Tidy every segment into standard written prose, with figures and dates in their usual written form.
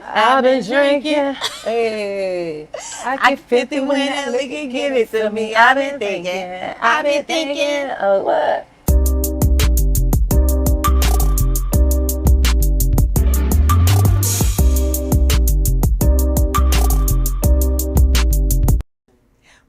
I've been drinking. Hey, I get 50 when that liquor give it to me. I've been thinking. Oh, what?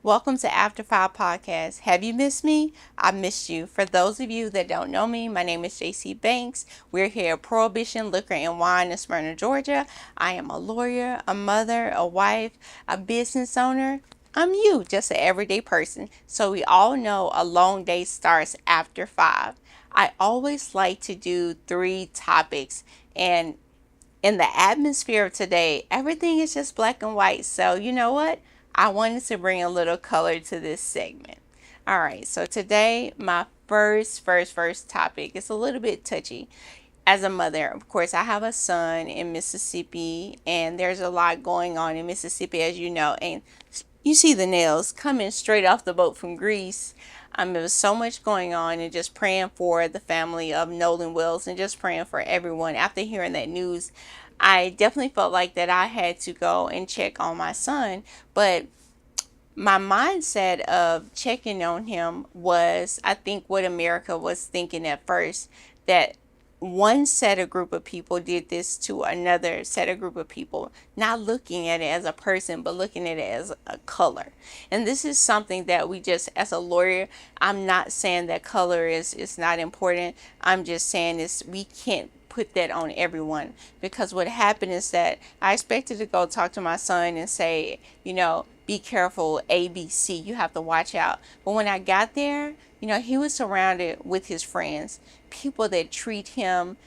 Welcome to After Five Podcast. Have you missed me? I missed you. For those of you that don't know me, my name is JC Banks. We're here at Prohibition Liquor and Wine in Smyrna, Georgia. I am a lawyer, a mother, a wife, a business owner. I'm you, just an everyday person. So we all know a long day starts after 5. I always like to do 3 topics, and in the atmosphere of today, everything is just black and white. So you know what? I wanted to bring a little color to this segment. All right, so today my first topic is a little bit touchy. As a mother, of course, I have a son in Mississippi, and there's a lot going on in Mississippi, as you know. And you see the nails coming straight off the boat from Greece. There was so much going on, and just praying for the family of Nolan Wells and just praying for everyone. After hearing that news, I definitely felt like that I had to go and check on my son. But my mindset of checking on him was, I think, what America was thinking at first, that one set of group of people did this to another set of group of people, not looking at it as a person, but looking at it as a color. And this is something that we just, as a lawyer, I'm not saying that color is not important. I'm just saying is we can't put that on everyone, because what happened is that I expected to go talk to my son and say, be careful, ABC, you have to watch out. But when I got there, he was surrounded with his friends, people that treat him,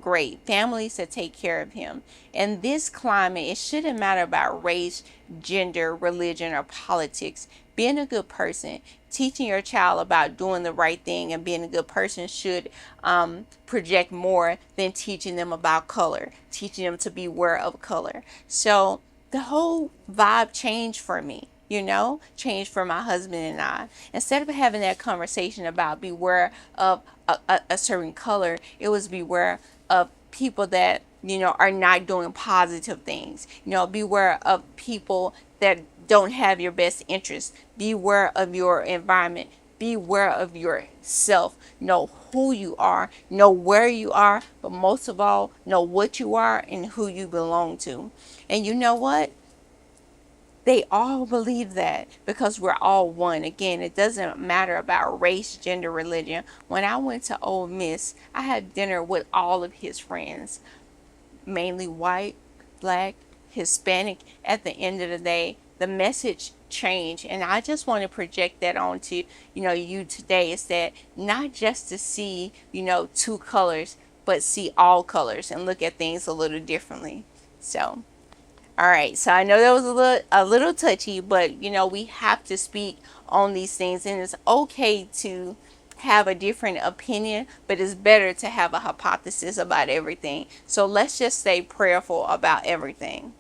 great, families that take care of him. And this climate, it shouldn't matter about race, gender, religion, or politics. Being a good person, teaching your child about doing the right thing and being a good person should project more than teaching them about color, teaching them to be aware of color. So the whole vibe changed for me, changed for my husband and I. Instead of having that conversation about beware of a certain color, it was beware of people that, are not doing positive things. Beware of people that don't have your best interest. Beware of your environment. Beware of yourself. Know who you are, know where you are, but most of all, know what you are and who you belong to. And you know what? They all believe that, because we're all one. Again, it doesn't matter about race, gender, religion. When I went to Ole Miss, I had dinner with all of his friends, mainly white, black, Hispanic. At the end of the day, the message changed, and I just want to project that onto you today. Is that not just to see 2 colors, but see all colors and look at things a little differently. So all right, so I know that was a little touchy, but we have to speak on these things, and it's okay to have a different opinion, but it's better to have a hypothesis about everything. So let's just stay prayerful about everything.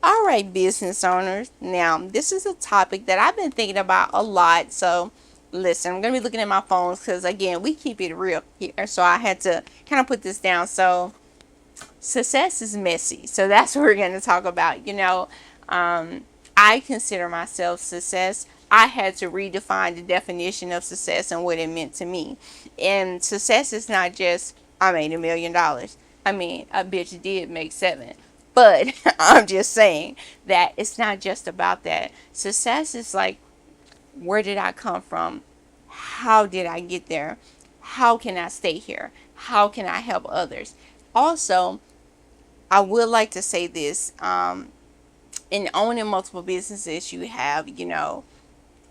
All right, business owners. Now, this is a topic that I've been thinking about a lot. So listen, I'm going to be looking at my phones because, again, we keep it real here. So I had to kind of put this down. So success is messy. So that's what we're going to talk about. I consider myself success. I had to redefine the definition of success and what it meant to me. And success is not just, I made $1 million. I mean, a bitch did make 7. But I'm just saying that it's not just about that. Success is like, where did I come from? How did I get there? How can I stay here? How can I help others? Also, I would like to say this, in owning multiple businesses, you have,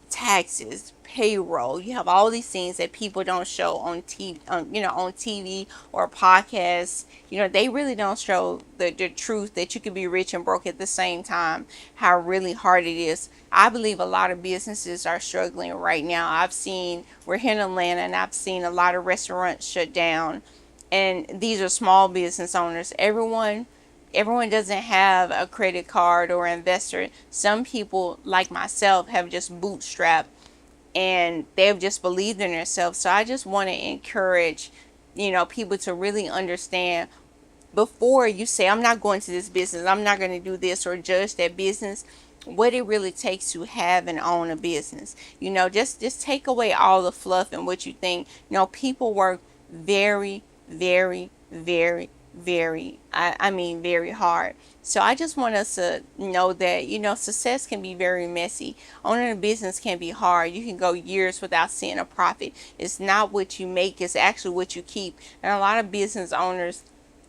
taxes, payroll. You have all these things that people don't show on TV or podcasts. They really don't show the truth that you can be rich and broke at the same time, how really hard it is. I believe a lot of businesses are struggling right now. We're here in Atlanta, and I've seen a lot of restaurants shut down. And these are small business owners. Everyone doesn't have a credit card or investor. Some people, like myself, have just bootstrapped, and they've just believed in themselves. So I just want to encourage, people to really understand before you say, I'm not going to this business, I'm not going to do this, or judge that business, what it really takes to have and own a business. Just take away all the fluff and what you think. People work very, very, very, very, I mean, very hard. So I just want us to know that, success can be very messy. Owning a business can be hard. You can go years without seeing a profit. It's not what you make, it's actually what you keep. And a lot of business owners,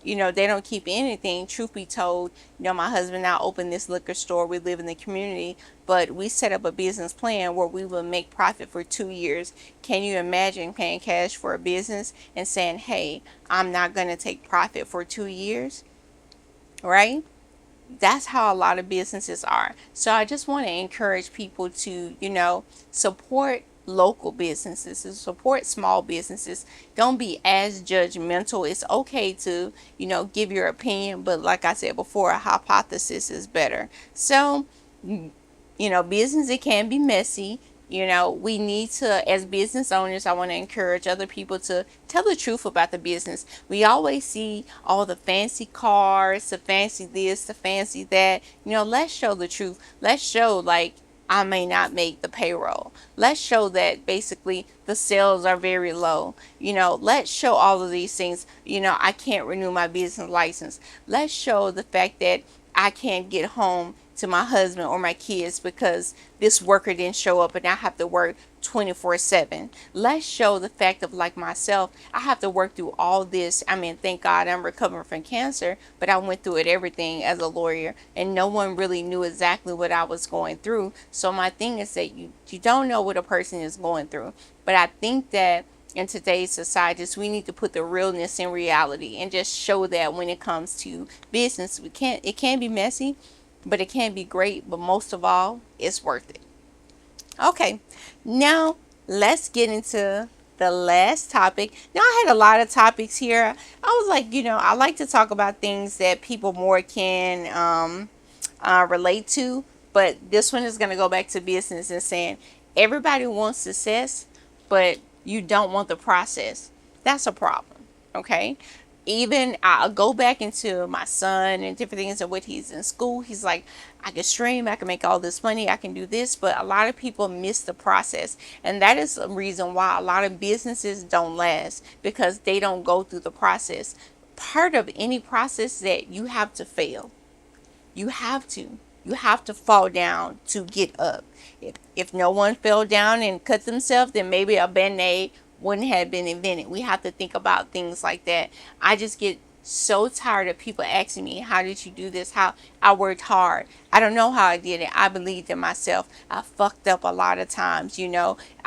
they don't keep anything. Truth be told, my husband and I opened this liquor store. We live in the community, but we set up a business plan where we will make profit for 2 years. Can you imagine paying cash for a business and saying, hey, I'm not going to take profit for 2 years? Right? That's how a lot of businesses are. So I just want to encourage people to, support local businesses, to support small businesses. Don't be as judgmental. It's okay to, give your opinion, but like I said before, a hypothesis is better. So, business, it can be messy. We need to, as business owners, I want to encourage other people to tell the truth about the business. We always see all the fancy cars, the fancy this, the fancy that. Let's show the truth. Let's show, like, I may not make the payroll. Let's show that basically the sales are very low. Let's show all of these things. I can't renew my business license. Let's show the fact that I can't get home to my husband or my kids because this worker didn't show up and I have to work 24/7. Let's show the fact of, like myself, I have to work through all this. I mean, thank God I'm recovering from cancer, but I went through it everything as a lawyer, and no one really knew exactly what I was going through. So my thing is that you don't know what a person is going through. But I think that in today's society, we need to put the realness in reality and just show that when it comes to business, it can be messy, but it can be great. But most of all, it's worth it. Okay, now let's get into the last topic. Now, I had a lot of topics here. I was like, I like to talk about things that people more can relate to, but this one is going to go back to business and saying everybody wants success, but you don't want the process. That's a problem. Okay. Even I'll go back into my son and different things and what he's in school. He's like, I can stream, I can make all this money, I can do this, but a lot of people miss the process. And that is the reason why a lot of businesses don't last, because they don't go through the process. Part of any process that you have to fail. You have to. You have to fall down to get up. If no one fell down and cut themselves, then maybe a Band-Aid wouldn't have been invented. We have to think about things like that. I just get so tired of people asking me, how did you do this? How I worked hard. I don't know how I did it. I believed in myself. I fucked up a lot of times,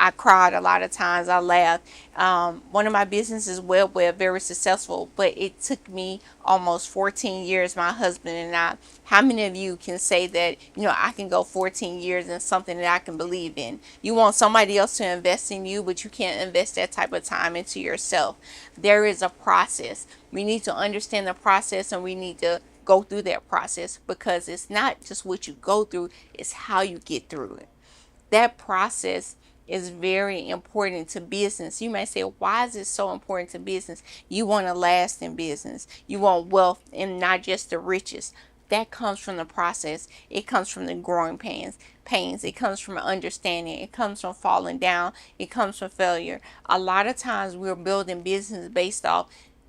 I cried a lot of times. I laughed. One of my businesses, Web, very successful, but it took me almost 14 years, my husband and I. How many of you can say that, I can go 14 years in something that I can believe in? You want somebody else to invest in you, but you can't invest that type of time into yourself. There is a process. We need to understand the process, and we need to go through that process, because it's not just what you go through, it's how you get through it. That process is very important to business. You may say, why is it so important to business? You want to last in business. You want wealth, and not just the riches. That comes from the process. It comes from the growing pains. It comes from understanding. It comes from falling down. It comes from failure. A lot of times we're building business based off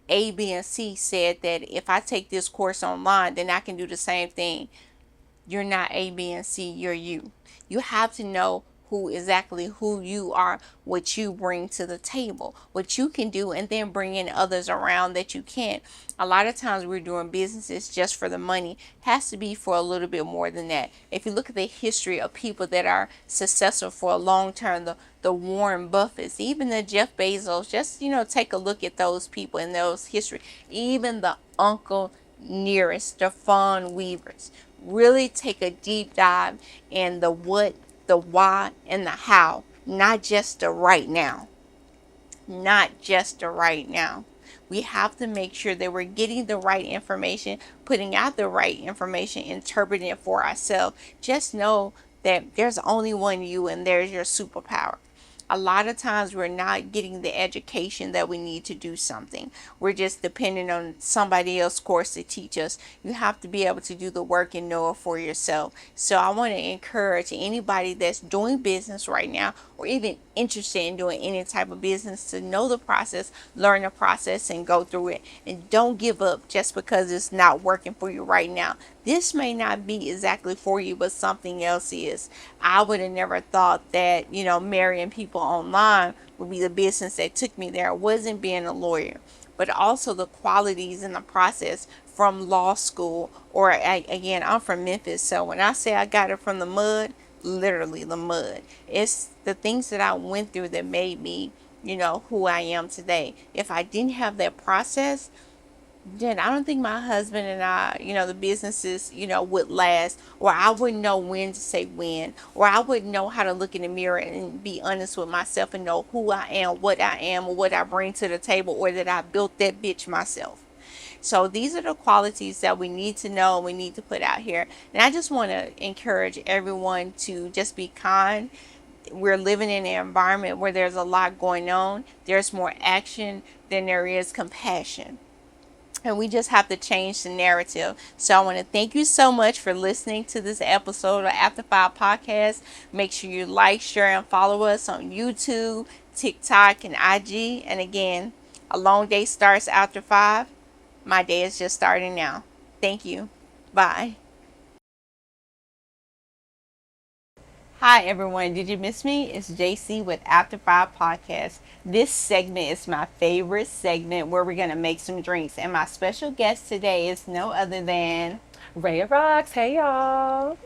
A, B, and C said that if I take this course online, then I can do the same thing. You're not A, B, and C. You're you. You have to know who you are, what you bring to the table, what you can do, and then bring in others around that you can't. A lot of times we're doing businesses just for the money. It has to be for a little bit more than that. If you look at the history of people that are successful for a long term, the Warren Buffetts, even the Jeff Bezos, just take a look at those people in those history. Even the Uncle Nearest, the Fawn Weavers. Really take a deep dive in the what, the why, and the how, not just the right now. Not just the right now. We have to make sure that we're getting the right information, putting out the right information, interpreting it for ourselves. Just know that there's only one you, and there's your superpower. a lot of times we're not getting the education that we need to do something. We're just depending on somebody else's course to teach us. You have to be able to do the work and know it for yourself. So I want to encourage anybody that's doing business right now, or even interested in doing any type of business, to know the process, learn the process, and go through it. And don't give up just because it's not working for you right now. This may not be exactly for you, but something else is. I would have never thought that, marrying people online would be the business that took me there. It wasn't being a lawyer, but also the qualities in the process from law school. Or again, I'm from Memphis, so when I say I got it from the mud, literally the mud. It's the things that I went through that made me, who I am today. If I didn't have that process, then I don't think my husband and I, the businesses, would last, or I wouldn't know when to say when, or I wouldn't know how to look in the mirror and be honest with myself and know who I am, or what I bring to the table, or that I built that bitch myself. So these are the qualities that we need to know and we need to put out here. And I just want to encourage everyone to just be kind. We're living in an environment where there's a lot going on. There's more action than there is compassion. And we just have to change the narrative. So I want to thank you so much for listening to this episode of After 5 Podcast. Make sure you like, share, and follow us on YouTube, TikTok, and IG. And again, a long day starts after 5. My day is just starting now. Thank you. Bye. Hi everyone, did you miss me? It's JC with After 5 Podcast. This segment is my favorite segment where we're going to make some drinks. And my special guest today is no other than Raya Rocks. Hey, y'all.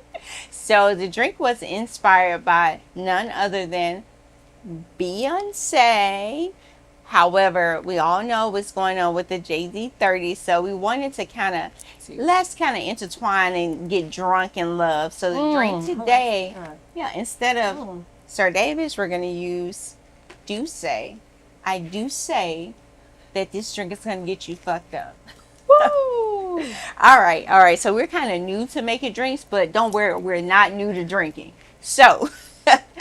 So the drink was inspired by none other than Beyonce. However, we all know what's going on with the Jay-Z 30, so we wanted to let's intertwine and get drunk in love. So the drink today, instead of Sir Davis, we're going to use Douce. I do say that this drink is going to get you fucked up. Woo! All right. So we're kind of new to making drinks, but don't worry, we're not new to drinking. So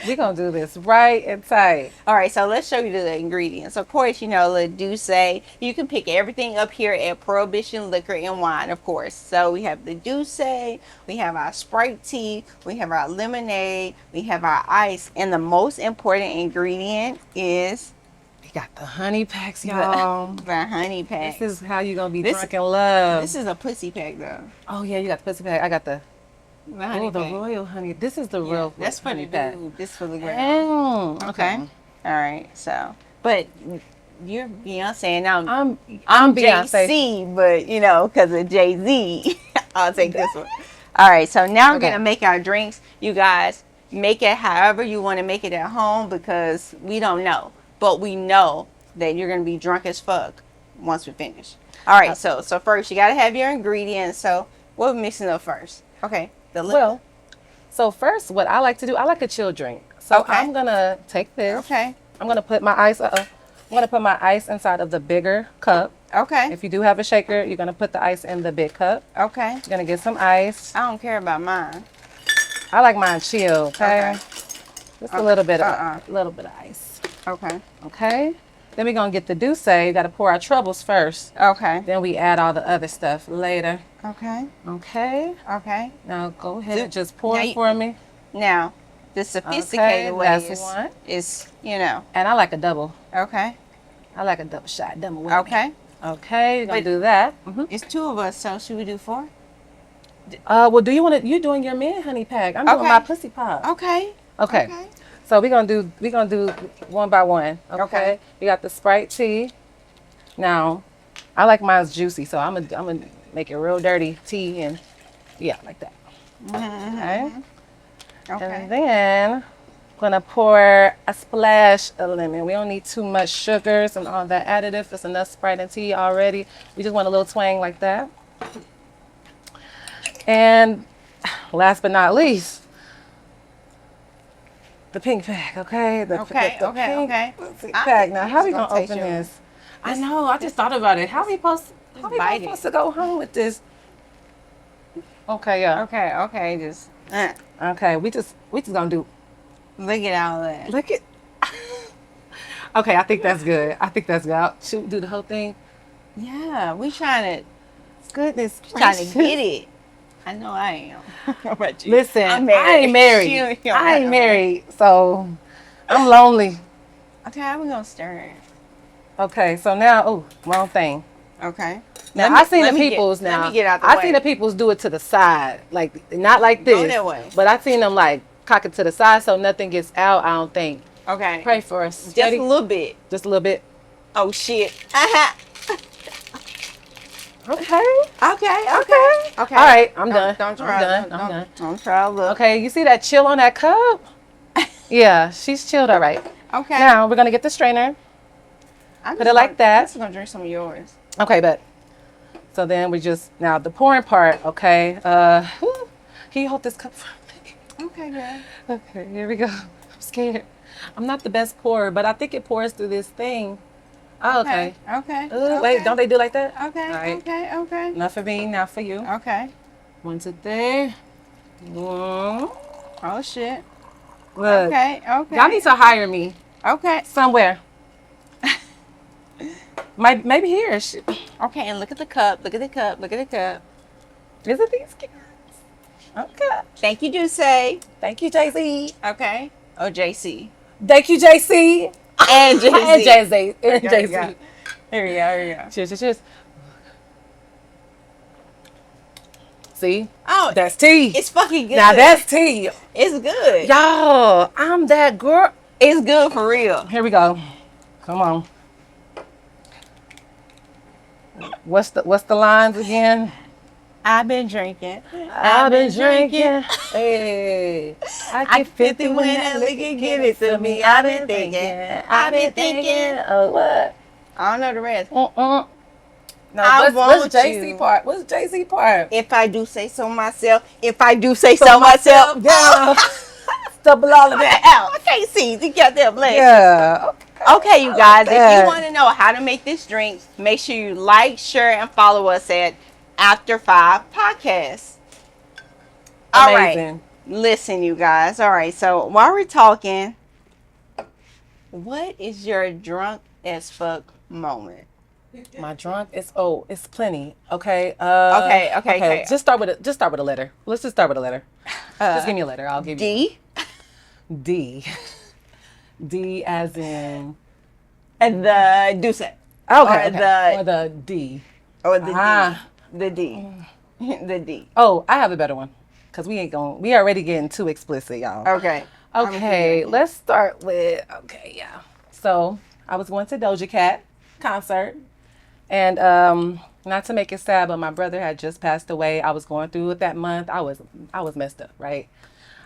we're going to do this right and tight. All right, so let's show you the ingredients. Of course, the Douce. You can pick everything up here at Prohibition Liquor and Wine, of course. So we have the Douce, we have our Sprite tea, we have our lemonade, we have our ice. And the most important ingredient is... we got the honey packs, y'all. The honey pack. This is how you're going to be drunk in love. This is a pussy pack, though. Oh, yeah, you got the pussy pack. I got the... the royal honey. This is the real. That's for the dude. This for the girl. Oh, okay. All right. So, but you're Beyonce, and I'm Beyonce. JC, but because of Jay-Z, I'll take this one. All right. So now we're gonna make our drinks. You guys make it however you want to make it at home, because we don't know, but we know that you're gonna be drunk as fuck once we finish. All right. So first you gotta have your ingredients. So what are we mixing up first? Okay. Well, so first, what I like to do, I like a chill drink. So I'm gonna take this. Okay. I'm gonna put my ice. I'm gonna put my ice inside of the bigger cup. Okay. If you do have a shaker, you're gonna put the ice in the big cup. Okay. You're gonna get some ice. I don't care about mine. I like mine chill. Okay. Just a little bit of ice. Okay. Okay. Then we're gonna get the Douce. You gotta pour our troubles first. Okay. Then we add all the other stuff later. Okay. Okay. Okay. Now go ahead and just pour it for me. Now, the sophisticated way is, And I like a double. Okay. I like a double shot. Double with Okay. me. Okay. You're gonna do that. It's 2 of us, so should we do 4? Well, do you want to? You're doing your man honey pack. I'm doing my pussy pop. Okay. Okay. So we're gonna do one by one. Okay. We got the Sprite tea. Now, I like mine's juicy, so I'm gonna make it real dirty tea, and like that. Okay. And then I'm gonna pour a splash of lemon. We don't need too much sugars and all that additive. There's enough Sprite and tea already. We just want a little twang like that. And last but not least, the pink pack, okay? The pink pack. Now, how are we gonna open this? I know. I just thought about it. How are we supposed to go home with this? Okay, yeah. Okay. Just. Okay, we just gonna do. Look at all that. Look at. Okay, I think that's good. I think that's good. Should we do the whole thing? Yeah, we trying Goodness to get gracious. it. I know I am. How about you? Listen, I'm I ain't married. You I ain't know. married, so I'm lonely. Okay, how we gonna stir it? Okay, so now, oh, wrong thing. Okay. Now I seen the people's Let now. me get out the I way. seen the people's do it to the side, like not like this. Go that way. But I seen them like cock it to the side so nothing gets out. I don't think. Okay. Pray for us. Just Ready? a little bit. Just a little bit. Oh shit. Okay. Okay. Okay. Okay. All right, I'm done. Don't try. I'm done. I'm done. Don't try to look. Okay, you see that chill on that cup? Yeah, she's chilled. All right. Okay. Now we're gonna get the strainer. I'm put just it like gonna- that. I'm just gonna drink some of yours. Okay, but so then we just now the pouring part. Okay. Can you hold this cup for me? Okay, girl. Okay, here we go. I'm scared. I'm not the best pourer, but I think it pours through this thing. Oh, okay. Okay. Ooh, wait, don't they do like that? Okay. All right. Okay. Okay. Not for me, not for you. Okay. 1, 2, 3. Oh shit. Look, Okay. Okay. y'all need to hire me Okay. somewhere. Maybe here. Shit. Okay. And look at the cup. Look at the cup. Look at the cup. Is it these guys? Okay. Thank you, Juice. Thank you, JC. Okay. Oh, JC. Thank you, JC. And JC. And JC. And There you JC. go. Here we go. Here we go. Cheers, cheers, cheers. See? Oh, That's tea. it's fucking good. Now that's tea. It's good. Y'all, I'm that girl. It's good for real. Here we go. Come on. What's the lines again? I've been drinking. I've been drinking. Hey, I get 50 when that liquor give it to me. I've been thinking. I've been thinking. Oh, what? I don't know the rest. No, I what's want JC you. part? What's JC part? If I do say so myself. If I do say so myself. Yeah. Double all of that out. I can't see. You got that black. Yeah. Okay, you guys. If that. you want to know how to make this drink, make sure you like, share, and follow us at After 5 Podcast. All right. Amazing. Listen, you guys. All right. So while we're talking, what is your drunk as fuck moment? My drunk is it's plenty. Okay. Okay. Just start with a letter. Let's just start with a letter. Just give me a letter. I'll give you D. D. D as in And the Deuce. okay. Or Or the D. Or the Ah. D. The D. The D. Oh, I have a better one. Cause we already getting too explicit, y'all. Okay. Okay, let's start with yeah. So I was going to Doja Cat concert, and not to make it sad, but my brother had just passed away. I was going through it that month. I was messed up, right?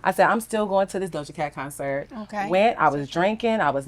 I said I'm still going to this Doja Cat concert. Okay. Went. I was drinking. I was